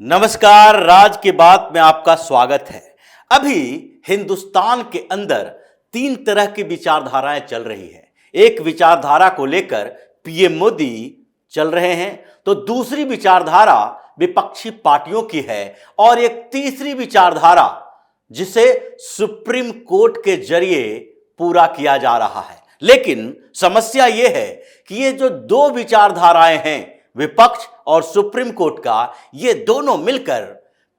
नमस्कार, राज की बात में आपका स्वागत है। अभी हिंदुस्तान के अंदर तीन तरह की विचारधाराएं चल रही हैं। एक विचारधारा को लेकर पीएम मोदी चल रहे हैं, तो दूसरी विचारधारा विपक्षी पार्टियों की है और एक तीसरी विचारधारा जिसे सुप्रीम कोर्ट के जरिए पूरा किया जा रहा है। लेकिन समस्या यह है कि ये जो दो विचारधाराएं हैं, विपक्ष और सुप्रीम कोर्ट का, ये दोनों मिलकर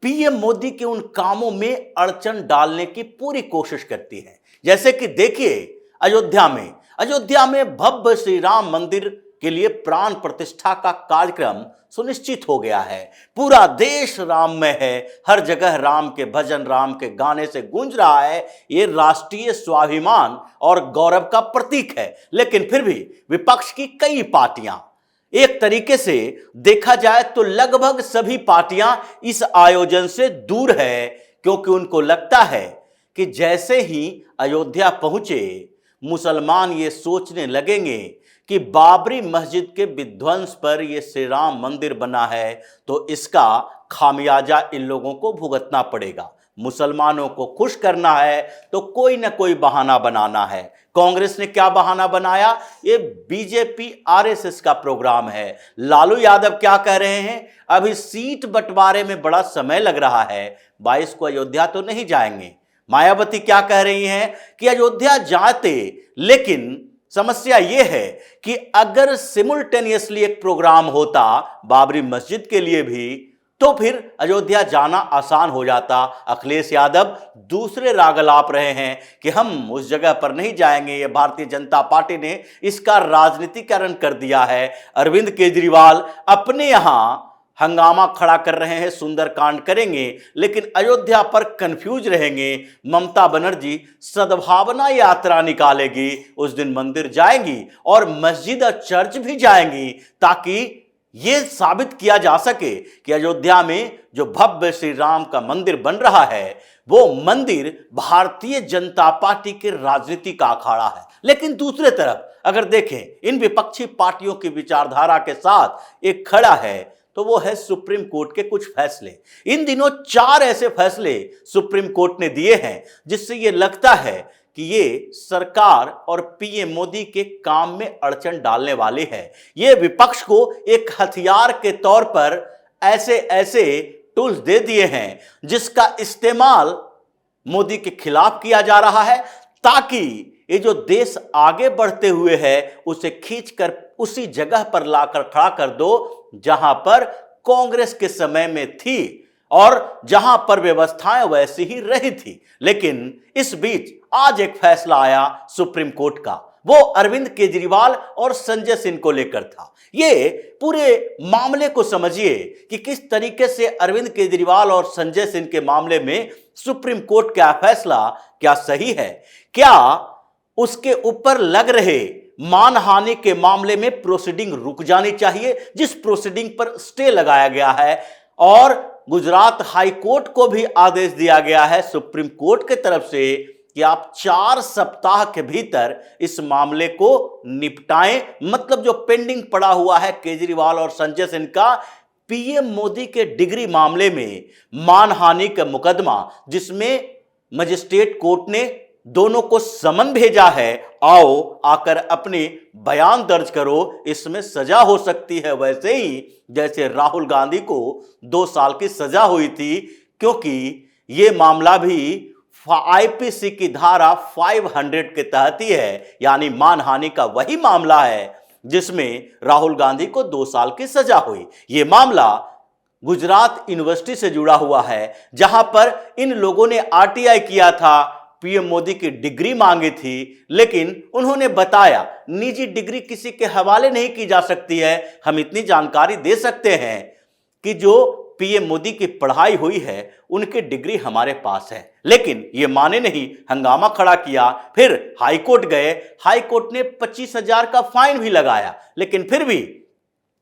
पीएम मोदी के उन कामों में अड़चन डालने की पूरी कोशिश करती है। जैसे कि देखिए, अयोध्या में भव्य श्री राम मंदिर के लिए प्राण प्रतिष्ठा का कार्यक्रम सुनिश्चित हो गया है। पूरा देश राममय है, हर जगह राम के भजन, राम के गाने से गूंज रहा है। ये राष्ट्रीय स्वाभिमान और गौरव का प्रतीक है। लेकिन फिर भी विपक्ष की कई पार्टियां, एक तरीके से देखा जाए तो लगभग सभी पार्टियां इस आयोजन से दूर है, क्योंकि उनको लगता है कि जैसे ही अयोध्या पहुंचे मुसलमान ये सोचने लगेंगे कि बाबरी मस्जिद के विध्वंस पर यह श्री राम मंदिर बना है, तो इसका खामियाजा इन लोगों को भुगतना पड़ेगा। मुसलमानों को खुश करना है तो कोई ना कोई बहाना बनाना है। कांग्रेस ने क्या बहाना बनाया? ये बीजेपी आरएसएस का प्रोग्राम है। लालू यादव क्या कह रहे हैं? अभी सीट बंटवारे में बड़ा समय लग रहा है, 22 को अयोध्या तो नहीं जाएंगे। मायावती क्या कह रही हैं कि अयोध्या जाते, लेकिन समस्या यह है कि अगर सिमुल्टेनियसली एक प्रोग्राम होता बाबरी मस्जिद के लिए भी, तो फिर अयोध्या जाना आसान हो जाता। अखिलेश यादव दूसरे राग अलाप रहे हैं कि हम उस जगह पर नहीं जाएंगे। ये भारतीय जनता पार्टी ने इसका राजनीतिकरण कर दिया है। अरविंद केजरीवाल अपने यहां हंगामा खड़ा कर रहे हैं, सुंदरकांड करेंगे, लेकिन अयोध्या पर कंफ्यूज रहेंगे। ममता बनर्जी सद्भावना यात्रा निकालेगी, उस दिन मंदिर जाएंगी और मस्जिद और चर्च भी जाएंगी, ताकि यह साबित किया जा सके कि अयोध्या में जो भव्य श्री राम का मंदिर बन रहा है, वो मंदिर भारतीय जनता पार्टी के राजनीति का अखाड़ा है। लेकिन दूसरे तरफ अगर देखें, इन विपक्षी पार्टियों की विचारधारा के साथ एक खड़ा है, तो वो है सुप्रीम कोर्ट के कुछ फैसले। इन दिनों 4 ऐसे फैसले सुप्रीम कोर्ट ने दिए हैं जिससे ये लगता है कि ये सरकार और पीएम मोदी के काम में अड़चन डालने वाले हैं। ये विपक्ष को एक हथियार के तौर पर ऐसे ऐसे टूल्स दे दिए हैं जिसका इस्तेमाल मोदी के खिलाफ किया जा रहा है, ताकि ये जो देश आगे बढ़ते हुए है उसे खींचकर उसी जगह पर लाकर खड़ा कर दो जहां पर कांग्रेस के समय में थी और जहां पर व्यवस्थाएं वैसी ही रही थी। लेकिन इस बीच आज एक फैसला आया सुप्रीम कोर्ट का, वो अरविंद केजरीवाल और संजय सिंह को लेकर था। ये पूरे मामले को समझिए कि किस तरीके से अरविंद केजरीवाल और संजय सिंह के मामले में सुप्रीम कोर्ट का फैसला क्या सही है, क्या उसके ऊपर लग रहे मानहानि के मामले में प्रोसीडिंग रुक जानी चाहिए, जिस प्रोसीडिंग पर स्टे लगाया गया है। और गुजरात हाई कोर्ट को भी आदेश दिया गया है सुप्रीम कोर्ट के तरफ से कि आप 4 सप्ताह के भीतर इस मामले को निपटाएं। मतलब जो पेंडिंग पड़ा हुआ है केजरीवाल और संजय सिंह का पीएम मोदी के डिग्री मामले में मानहानि का मुकदमा, जिसमें मजिस्ट्रेट कोर्ट ने दोनों को समन भेजा है, आओ आकर अपनी बयान दर्ज करो, इसमें सजा हो सकती है। वैसे ही जैसे राहुल गांधी को 2 साल की सजा हुई थी, क्योंकि यह मामला भी आईपीसी की धारा 500 के तहत ही है, यानी मानहानि का वही मामला है जिसमें राहुल गांधी को 2 साल की सजा हुई। यह मामला गुजरात यूनिवर्सिटी से जुड़ा हुआ है, जहां पर इन लोगों ने आरटीआई किया था, पीएम मोदी की डिग्री मांगी थी, लेकिन उन्होंने बताया निजी डिग्री किसी के हवाले नहीं की जा सकती है। हम इतनी जानकारी दे सकते हैं कि जो पीएम मोदी की पढ़ाई हुई है उनकी डिग्री हमारे पास है, लेकिन ये माने नहीं, हंगामा खड़ा किया। फिर हाईकोर्ट गए, हाईकोर्ट ने 25,000 का फाइन भी लगाया, लेकिन फिर भी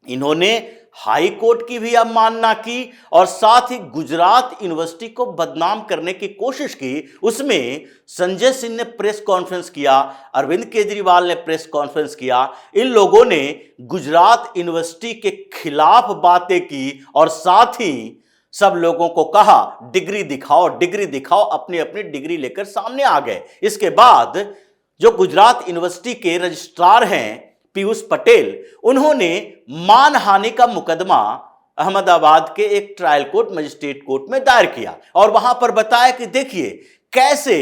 इन्होंने हाई कोर्ट की भी अवमानना की और साथ ही गुजरात यूनिवर्सिटी को बदनाम करने की कोशिश की। उसमें संजय सिंह ने प्रेस कॉन्फ्रेंस किया, अरविंद केजरीवाल ने प्रेस कॉन्फ्रेंस किया। इन लोगों ने गुजरात यूनिवर्सिटी के खिलाफ बातें की और साथ ही सब लोगों को कहा डिग्री दिखाओ डिग्री दिखाओ, अपनी अपनी डिग्री लेकर सामने आ गए। इसके बाद जो गुजरात यूनिवर्सिटी के रजिस्ट्रार हैं पीयूष पटेल, उन्होंने मानहानि का मुकदमा अहमदाबाद के एक ट्रायल कोर्ट मजिस्ट्रेट कोर्ट में दायर किया और वहां पर बताया कि देखिए कैसे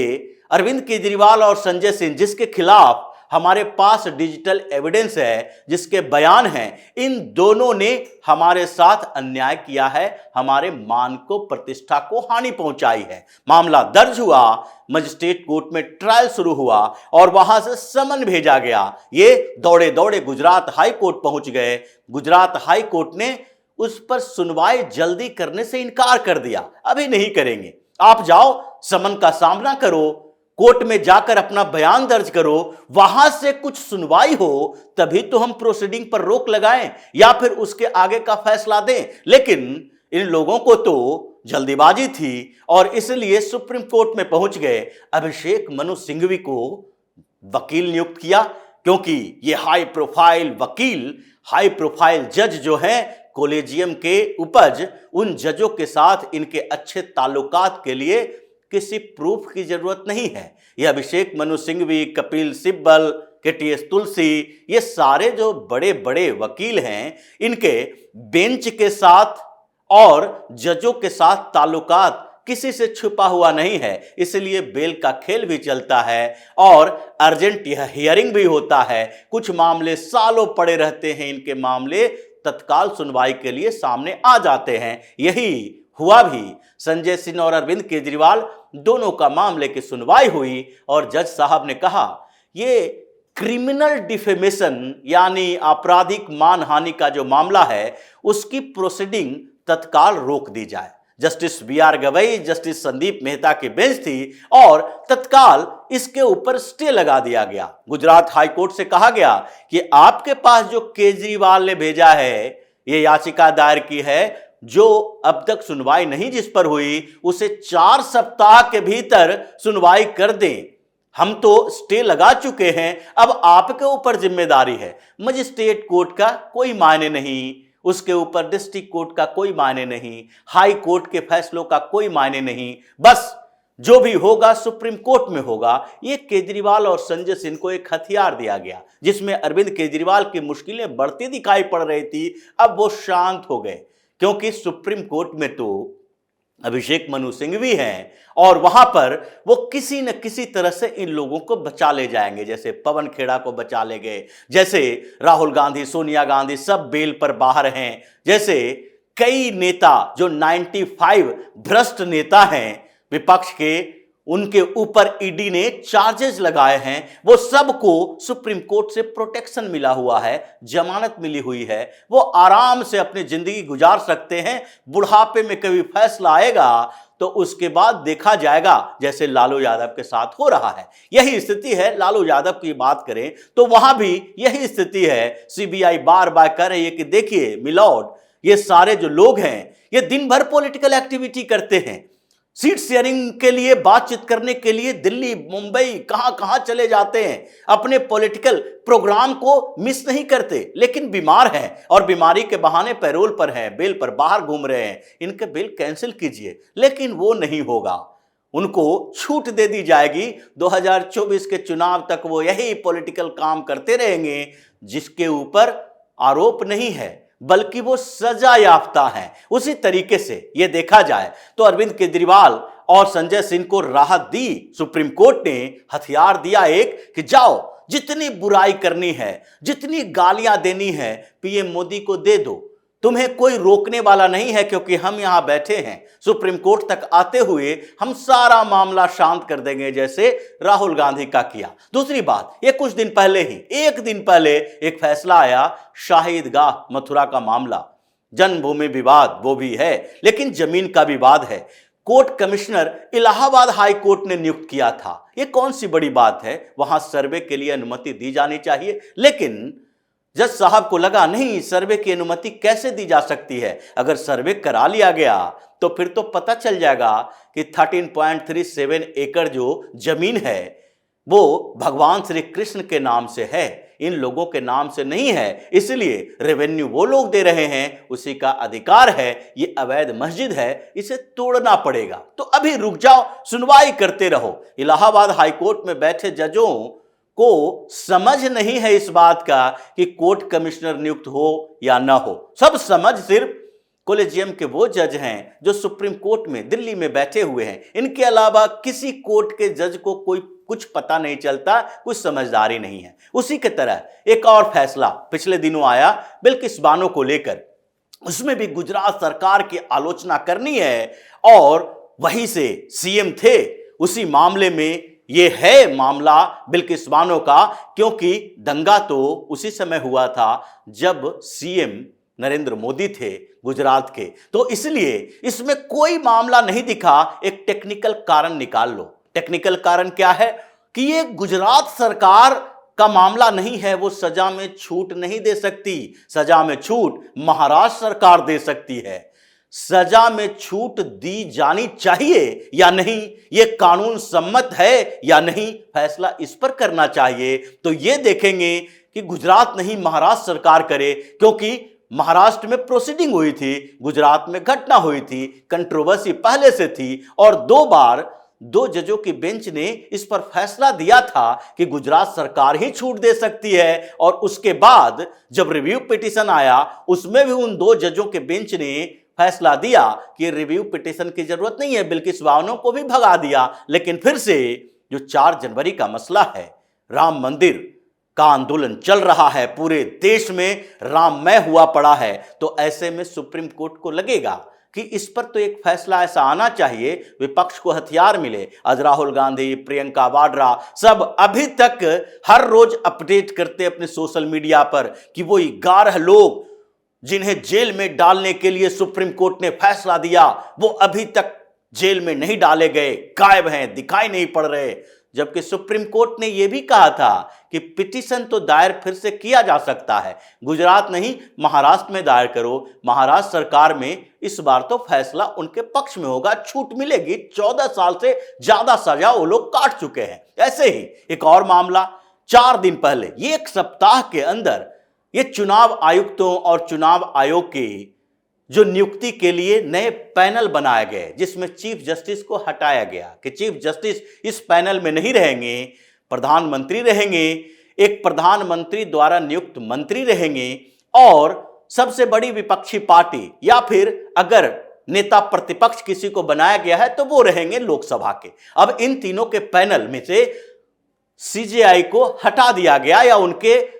अरविंद केजरीवाल और संजय सिंह, जिसके खिलाफ हमारे पास डिजिटल एविडेंस है, जिसके बयान हैं, इन दोनों ने हमारे साथ अन्याय किया है, हमारे मान को, प्रतिष्ठा को हानि पहुंचाई है। मामला दर्ज हुआ, मजिस्ट्रेट कोर्ट में ट्रायल शुरू हुआ और वहां से समन भेजा गया। ये दौड़े दौड़े गुजरात हाई कोर्ट पहुंच गए। गुजरात हाई कोर्ट ने उस पर सुनवाई जल्दी करने से इनकार कर दिया, अभी नहीं करेंगे, आप जाओ समन का सामना करो, कोर्ट में जाकर अपना बयान दर्ज करो, वहां से कुछ सुनवाई हो तभी तो हम प्रोसीडिंग पर रोक लगाएं या फिर उसके आगे का फैसला दें। लेकिन इन लोगों को तो जल्दीबाजी थी और इसलिए सुप्रीम कोर्ट में पहुंच गए। अभिषेक मनु सिंघवी को वकील नियुक्त किया, क्योंकि ये हाई प्रोफाइल वकील, हाई प्रोफाइल जज जो हैं कॉलेजियम के उपज, उन जजों के साथ इनके अच्छे ताल्लुकात के लिए किसी प्रूफ की जरूरत नहीं है। यह अभिषेक मनु सिंघवी, कपिल सिब्बल, KTS तुलसी, ये सारे जो बड़े बड़े वकील हैं, इनके बेंच के साथ और जजों के साथ ताल्लुकात किसी से छुपा हुआ नहीं है, इसलिए बेल का खेल भी चलता है और अर्जेंट यह हियरिंग भी होता है। कुछ मामले सालों पड़े रहते हैं, इनके मामले तत्काल सुनवाई के लिए सामने आ जाते हैं। यही हुआ भी। संजय सिंह और अरविंद केजरीवाल दोनों का मामले की सुनवाई हुई और जज साहब ने कहा ये क्रिमिनल डिफेमेशन यानी आपराधिक मानहानि का जो मामला है उसकी प्रोसीडिंग तत्काल रोक दी जाए। Justice BR Gavai, justice Sandeep Mehta की बेंच थी और तत्काल इसके ऊपर स्टे लगा दिया गया। गुजरात हाई कोर्ट से कहा गया कि आपके पास जो केजरीवाल ने भेजा है, ये याचिका दायर की है, जो अब तक सुनवाई नहीं जिस पर हुई, उसे 4 सप्ताह के भीतर सुनवाई कर दें। हम तो स्टे लगा चुके हैं, अब आपके ऊपर जिम्मेदारी है। मजिस्ट्रेट कोर्ट का कोई मायने नहीं, उसके ऊपर डिस्ट्रिक्ट कोर्ट का कोई मायने नहीं, हाई कोर्ट के फैसलों का कोई मायने नहीं, बस जो भी होगा सुप्रीम कोर्ट में होगा। ये केजरीवाल और संजय सिंह को एक हथियार दिया गया, जिसमें अरविंद केजरीवाल की मुश्किलें बढ़ती दिखाई पड़ रही थी। अब वो शांत हो गए, क्योंकि सुप्रीम कोर्ट में तो अभिषेक मनु सिंघवी हैं और वहां पर वो किसी न किसी तरह से इन लोगों को बचा ले जाएंगे। जैसे पवन खेड़ा को बचा ले गए, जैसे राहुल गांधी, सोनिया गांधी सब बेल पर बाहर हैं, जैसे कई नेता जो 95 भ्रष्ट नेता हैं विपक्ष के, उनके ऊपर ईडी ने चार्जेस लगाए हैं, वो सबको सुप्रीम कोर्ट से प्रोटेक्शन मिला हुआ है, जमानत मिली हुई है, वो आराम से अपनी जिंदगी गुजार सकते हैं। बुढ़ापे में कभी फैसला आएगा तो उसके बाद देखा जाएगा, जैसे लालू यादव के साथ हो रहा है। यही स्थिति है। लालू यादव की बात करें तो वहां भी यही स्थिति है। CBI बार बार कह रही है कि देखिए मिलॉर्ड, ये सारे जो लोग हैं ये दिन भर पॉलिटिकल एक्टिविटी करते हैं, सीट शेयरिंग के लिए, बातचीत करने के लिए दिल्ली, मुंबई, कहां कहां चले जाते हैं, अपने पॉलिटिकल प्रोग्राम को मिस नहीं करते, लेकिन बीमार हैं और बीमारी के बहाने पैरोल पर हैं, बेल पर बाहर घूम रहे हैं। इनके बिल कैंसिल कीजिए, लेकिन वो नहीं होगा। उनको छूट दे दी जाएगी। 2024 के चुनाव तक वो यही पॉलिटिकल काम करते रहेंगे, जिसके ऊपर आरोप नहीं है बल्कि वो सजा याफ्ता हैं। उसी तरीके से ये देखा जाए तो अरविंद केजरीवाल और संजय सिंह को राहत दी सुप्रीम कोर्ट ने, हथियार दिया एक कि जाओ जितनी बुराई करनी है, जितनी गालियां देनी है PM मोदी को दे दो, तुम्हें कोई रोकने वाला नहीं है, क्योंकि हम यहां बैठे हैं। सुप्रीम कोर्ट तक आते हुए हम सारा मामला शांत कर देंगे, जैसे राहुल गांधी का किया। दूसरी बात, ये कुछ दिन पहले ही, एक दिन पहले एक फैसला आया शाही ईदगाह मथुरा का मामला। जन्मभूमि विवाद वो भी है, लेकिन जमीन का विवाद है। Court commissioner Allahabad high court ने नियुक्त किया था। ये कौन सी बड़ी बात है, वहां सर्वे के लिए अनुमति दी जानी चाहिए। लेकिन जज साहब को लगा नहीं, सर्वे की अनुमति कैसे दी जा सकती है। अगर सर्वे करा लिया गया तो फिर तो पता चल जाएगा कि 13.37 एकड़ जो जमीन है वो भगवान श्री कृष्ण के नाम से है। इन लोगों के नाम से नहीं है, इसलिए रेवेन्यू वो लोग दे रहे हैं, उसी का अधिकार है, ये अवैध मस्जिद है, इसे तोड़ना पड़ेगा। तो अभी रुक जाओ, सुनवाई करते रहो। इलाहाबाद हाईकोर्ट में बैठे जजों को समझ नहीं है इस बात का कि कोर्ट कमिश्नर नियुक्त हो या ना हो। सब समझ सिर्फ कॉलेजियम के वो जज हैं जो सुप्रीम कोर्ट में दिल्ली में बैठे हुए हैं। इनके अलावा किसी कोर्ट के जज को कोई कुछ पता नहीं चलता, कुछ समझदारी नहीं है। उसी की तरह एक और फैसला पिछले दिनों आया बिल्किस बानो को लेकर। उसमें भी गुजरात सरकार की आलोचना करनी है और वहीं से सीएम थे। उसी मामले में ये है मामला बिल्किस बानो का, क्योंकि दंगा तो उसी समय हुआ था जब सीएम नरेंद्र मोदी थे गुजरात के। तो इसलिए इसमें कोई मामला नहीं दिखा। एक टेक्निकल कारण निकाल लो। टेक्निकल कारण क्या है कि ये गुजरात सरकार का मामला नहीं है, वो सजा में छूट नहीं दे सकती। सजा में छूट महाराष्ट्र सरकार दे सकती है। सजा में छूट दी जानी चाहिए या नहीं, ये कानून सम्मत है या नहीं, फैसला इस पर करना चाहिए। तो ये देखेंगे कि गुजरात नहीं महाराष्ट्र सरकार करे, क्योंकि महाराष्ट्र में प्रोसीडिंग हुई थी, गुजरात में घटना हुई थी, कंट्रोवर्सी पहले से थी और 2 बार 2 जजों की बेंच ने इस पर फैसला दिया था कि गुजरात सरकार ही छूट दे सकती है। और उसके बाद जब रिव्यू पिटीशन आया, उसमें भी उन 2 जजों के बेंच ने फैसला दिया कि रिव्यू पिटीशन की जरूरत नहीं है, बिल्किस बानो को भी भगा दिया। लेकिन फिर से जो 4 जनवरी का मसला है, राम मंदिर का आंदोलन चल रहा है, पूरे देश में राममय हुआ पड़ा है। तो ऐसे में सुप्रीम कोर्ट को लगेगा कि इस पर तो एक फैसला ऐसा आना चाहिए, विपक्ष को हथियार मिले। आज राहुल गांधी, प्रियंका वाड्रा सब अभी तक हर रोज अपडेट करते अपने सोशल मीडिया पर कि वो 11 लोग जिन्हें जेल में डालने के लिए सुप्रीम कोर्ट ने फैसला दिया, वो अभी तक जेल में नहीं डाले गए, गायब हैं, दिखाई नहीं पड़ रहे। जबकि सुप्रीम कोर्ट ने यह भी कहा था कि पिटीशन तो दायर फिर से किया जा सकता है, गुजरात नहीं महाराष्ट्र में दायर करो। महाराष्ट्र सरकार में इस बार तो फैसला उनके पक्ष में होगा, छूट मिलेगी। 14 साल से ज्यादा सजा वो लोग काट चुके हैं। ऐसे ही एक और मामला 4 दिन पहले, ये 1 सप्ताह के अंदर ये चुनाव आयुक्तों और चुनाव आयोग की जो नियुक्ति के लिए नए पैनल बनाए गए, जिसमें चीफ जस्टिस को हटाया गया कि चीफ जस्टिस इस पैनल में नहीं रहेंगे, प्रधानमंत्री रहेंगे, एक प्रधानमंत्री द्वारा नियुक्त मंत्री रहेंगे और सबसे बड़ी विपक्षी पार्टी या फिर अगर नेता प्रतिपक्ष किसी को बनाया गया है तो वो रहेंगे लोकसभा के। अब इन तीनों के पैनल में से सीजेआई को हटा दिया गया या उनके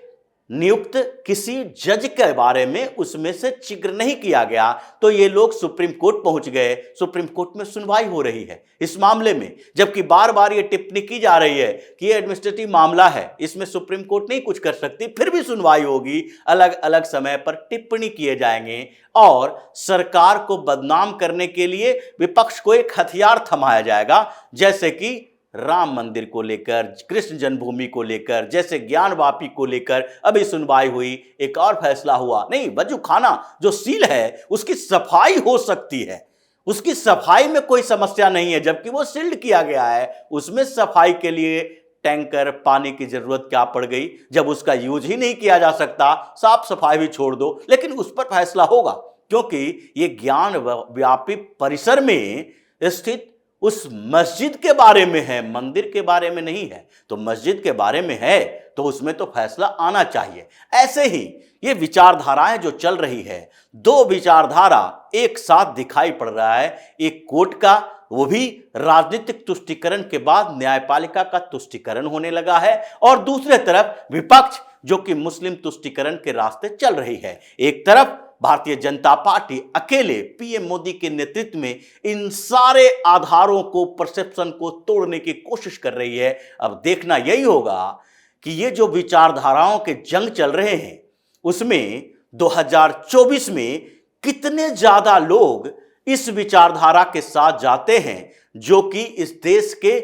नियुक्त किसी जज के बारे में उसमें से जिक्र नहीं किया गया। तो ये लोग सुप्रीम कोर्ट पहुंच गए। सुप्रीम कोर्ट में सुनवाई हो रही है इस मामले में, जबकि बार बार ये टिप्पणी की जा रही है कि ये एडमिनिस्ट्रेटिव मामला है, इसमें सुप्रीम कोर्ट नहीं कुछ कर सकती। फिर भी सुनवाई होगी, अलग अलग समय पर टिप्पणी किए जाएंगे और सरकार को बदनाम करने के लिए विपक्ष को एक हथियार थमाया जाएगा। जैसे कि राम मंदिर को लेकर, कृष्ण जन्मभूमि को लेकर, जैसे ज्ञानवापी को लेकर अभी सुनवाई हुई, एक और फैसला हुआ, नहीं वजू खाना जो सील है उसकी सफाई हो सकती है, उसकी सफाई में कोई समस्या नहीं है, जबकि वो सील्ड किया गया है। उसमें सफाई के लिए टैंकर पानी की जरूरत क्या पड़ गई, जब उसका यूज ही नहीं किया जा सकता, साफ सफाई भी छोड़ दो। लेकिन उस पर फैसला होगा क्योंकि ये ज्ञान व्यापी परिसर में स्थित उस मस्जिद के बारे में है, मंदिर के बारे में नहीं है। तो मस्जिद के बारे में है तो उसमें तो फैसला आना चाहिए। ऐसे ही ये विचारधाराएं जो चल रही है, 2 विचारधारा एक साथ दिखाई पड़ रहा है। एक कोर्ट का, वो भी राजनीतिक तुष्टीकरण के बाद न्यायपालिका का तुष्टीकरण होने लगा है, और दूसरे तरफ विपक्ष जो कि मुस्लिम तुष्टीकरण के रास्ते चल रही है। एक तरफ भारतीय जनता पार्टी अकेले पीएम मोदी के नेतृत्व में इन सारे आधारों को, परसेप्शन को तोड़ने की कोशिश कर रही है। अब देखना यही होगा कि ये जो विचारधाराओं के जंग चल रहे हैं उसमें 2024 में कितने ज्यादा लोग इस विचारधारा के साथ जाते हैं जो कि इस देश के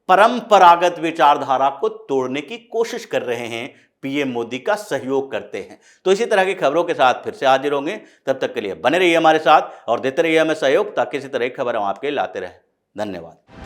परंपरागत विचारधारा को तोड़ने की कोशिश कर रहे हैं, पीएम मोदी का सहयोग करते हैं। तो इसी तरह की खबरों के साथ फिर से हाजिर होंगे। तब तक के लिए बने रहिए हमारे साथ और देते रहिए हमें सहयोग, ताकि इसी तरह की खबर हम आपके लाते रहें। धन्यवाद।